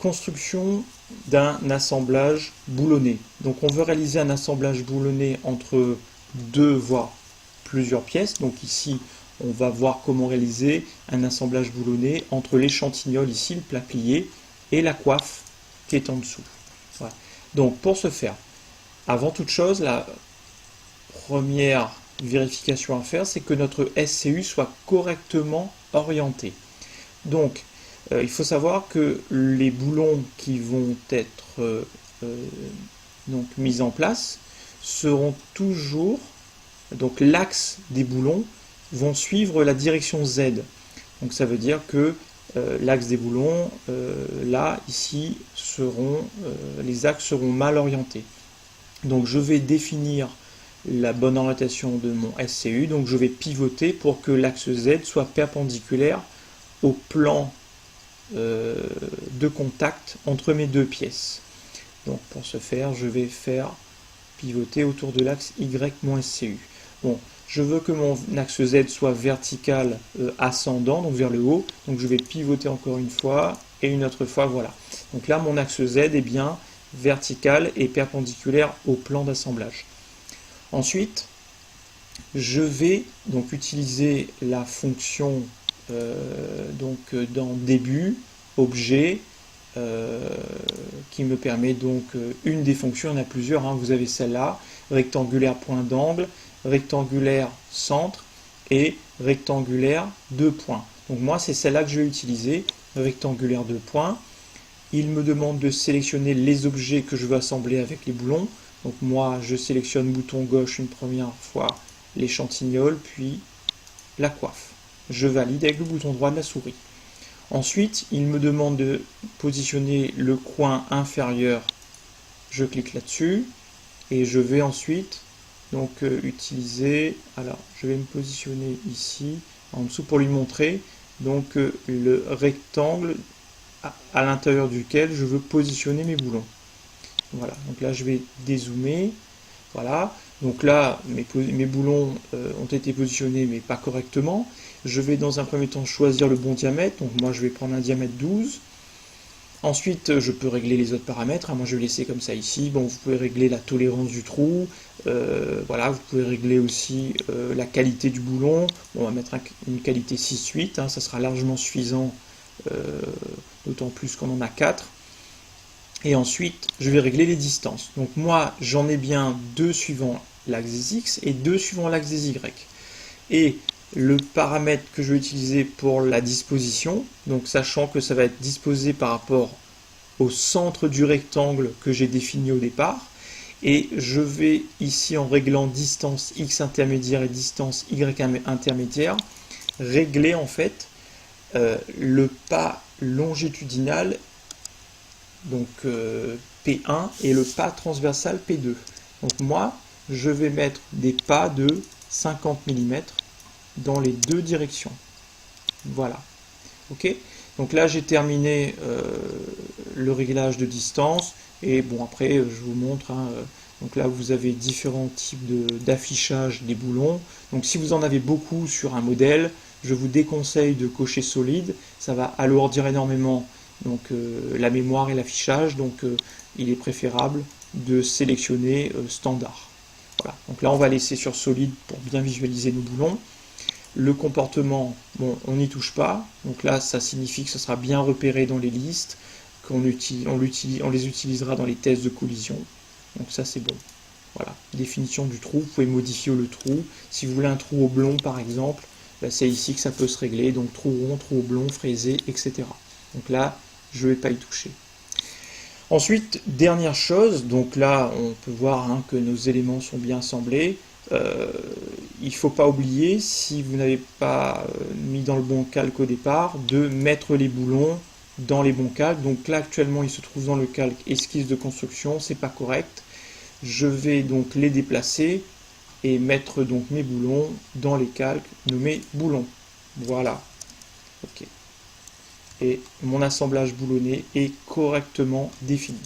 construction d'un assemblage boulonné. Donc on veut réaliser un assemblage boulonné entre deux voire plusieurs pièces. Donc ici on va voir comment réaliser un assemblage boulonné entre l'échantillol, ici le plat plié, et la coiffe qui est en dessous. Voilà. Donc pour ce faire, avant toute chose, la première vérification à faire, c'est que notre SCU soit correctement orienté. Donc il faut savoir que les boulons qui vont être donc mis en place seront toujours, donc l'axe des boulons vont suivre la direction Z. Donc ça veut dire que l'axe des boulons, là, ici, les axes seront mal orientés. Donc je vais définir la bonne orientation de mon SCU, donc je vais pivoter pour que l'axe Z soit perpendiculaire au plan de contact entre mes deux pièces. Donc pour ce faire, je vais faire pivoter autour de l'axe Y mon SCU. Bon, je veux que mon axe Z soit vertical ascendant, donc vers le haut, donc je vais pivoter encore une fois et une autre fois, voilà. Donc là mon axe Z est bien vertical et perpendiculaire au plan d'assemblage. Ensuite, je vais donc utiliser la fonction dans début, objet, qui me permet donc une des fonctions, il y en a plusieurs, hein, vous avez celle-là, rectangulaire point d'angle, rectangulaire centre et rectangulaire 2 points. Donc moi c'est celle-là que je vais utiliser, rectangulaire 2 points. Il me demande de sélectionner les objets que je veux assembler avec les boulons. Donc moi je sélectionne bouton gauche une première fois l'échantillol, puis la coiffe. Je valide avec le bouton droit de la souris. Ensuite, il me demande de positionner le coin inférieur. Je clique là-dessus et je vais ensuite donc utiliser. Alors, je vais me positionner ici en dessous pour lui montrer donc le rectangle à l'intérieur duquel je veux positionner mes boulons. Voilà. Donc là, je vais dézoomer. Voilà. Donc là, mes boulons ont été positionnés, mais pas correctement. Je vais dans un premier temps choisir le bon diamètre. Donc moi, je vais prendre un diamètre 12. Ensuite, je peux régler les autres paramètres. Moi, je vais laisser comme ça ici. Bon, vous pouvez régler la tolérance du trou. Voilà, vous pouvez régler aussi la qualité du boulon. Bon, on va mettre une qualité 6-8. Hein, ça sera largement suffisant, d'autant plus qu'on en a 4. Et ensuite, je vais régler les distances. Donc moi, j'en ai bien 2 suivant l'axe des X et 2 suivant l'axe des Y. Et le paramètre que je vais utiliser pour la disposition, donc sachant que ça va être disposé par rapport au centre du rectangle que j'ai défini au départ, et je vais ici, en réglant distance X intermédiaire et distance Y intermédiaire, régler en fait le pas longitudinal, donc P1, et le pas transversal P2. Donc moi, je vais mettre des pas de 50 mm dans les deux directions. Voilà. Ok. Donc là, j'ai terminé le réglage de distance. Et bon, après, je vous montre. Hein, donc là, vous avez différents types d'affichage des boulons. Donc si vous en avez beaucoup sur un modèle, je vous déconseille de cocher solide. Ça va alourdir énormément donc la mémoire et l'affichage, donc il est préférable de sélectionner standard. Voilà. Donc là on va laisser sur solide pour bien visualiser nos boulons. Le comportement, bon, on n'y touche pas, donc là ça signifie que ce sera bien repéré dans les listes, on les utilisera dans les tests de collision, donc ça c'est bon. Voilà, définition du trou, vous pouvez modifier le trou, si vous voulez un trou oblong par exemple, c'est ici que ça peut se régler, donc trou rond, trou oblong, fraisé, etc. Donc là, je ne vais pas y toucher. Ensuite, dernière chose, donc là, on peut voir hein, que nos éléments sont bien assemblés. Il ne faut pas oublier, si vous n'avez pas mis dans le bon calque au départ, de mettre les boulons dans les bons calques. Donc là, actuellement, ils se trouvent dans le calque esquisse de construction, c'est pas correct. Je vais donc les déplacer et mettre donc mes boulons dans les calques nommés boulons. Voilà. Ok. Et mon assemblage boulonné est correctement défini.